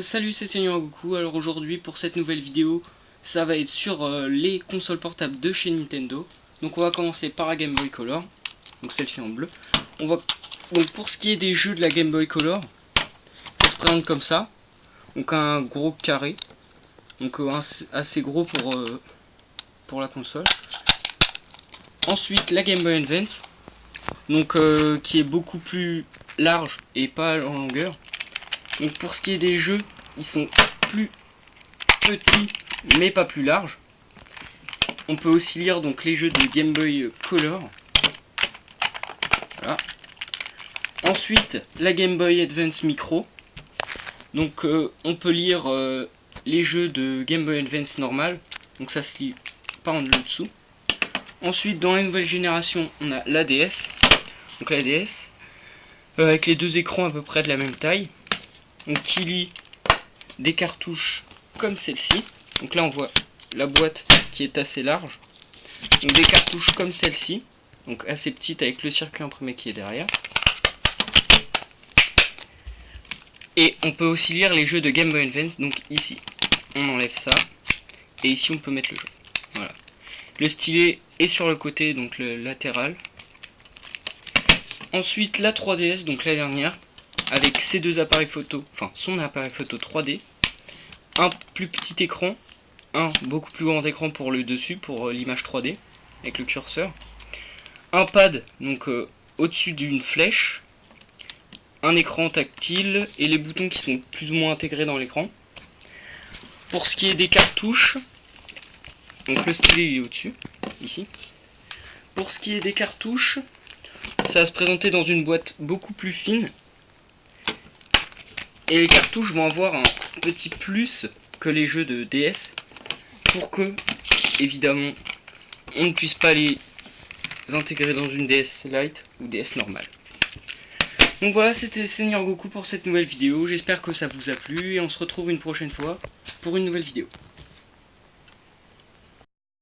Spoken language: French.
Salut, c'est Seigneur Goku. Alors aujourd'hui pour cette nouvelle vidéo, ça va être sur les consoles portables de chez Nintendo. Donc on va commencer par la Game Boy Color, donc celle-ci en bleu. Donc pour ce qui est des jeux de la Game Boy Color, ça se présente comme ça. Donc un gros carré, donc assez gros pour la console. Ensuite la Game Boy Advance, donc qui est beaucoup plus large et pas en longueur. Donc pour ce qui est des jeux, ils sont plus petits mais pas plus larges. On peut aussi lire donc les jeux de Game Boy Color. Voilà. Ensuite la Game Boy Advance Micro. Donc on peut lire les jeux de Game Boy Advance normal. Donc ça se lit pas en dessous. Ensuite dans la nouvelle génération on a la DS. Donc la DS avec les deux écrans à peu près de la même taille. Donc qui lit des cartouches comme celle-ci. Donc là on voit la boîte qui est assez large. Donc des cartouches comme celle-ci, donc assez petites avec le circuit imprimé qui est derrière. Et on peut aussi lire les jeux de Game Boy Advance. Donc ici on enlève ça et ici on peut mettre le jeu. Voilà. Le stylet est sur le côté, donc le latéral. Ensuite la 3DS, donc la dernière, avec ses deux appareils photo, enfin son appareil photo 3D, un plus petit écran, un beaucoup plus grand écran pour le dessus, pour l'image 3D, avec le curseur, un pad, donc au-dessus d'une flèche, un écran tactile et les boutons qui sont plus ou moins intégrés dans l'écran. Pour ce qui est des cartouches, donc le stylet il est au-dessus, ici. Pour ce qui est des cartouches, ça va se présenter dans une boîte beaucoup plus fine. Et les cartouches vont avoir un petit plus que les jeux de DS pour que, évidemment, on ne puisse pas les intégrer dans une DS Lite ou DS normale. Donc voilà, c'était Seigneur Goku pour cette nouvelle vidéo. J'espère que ça vous a plu et on se retrouve une prochaine fois pour une nouvelle vidéo.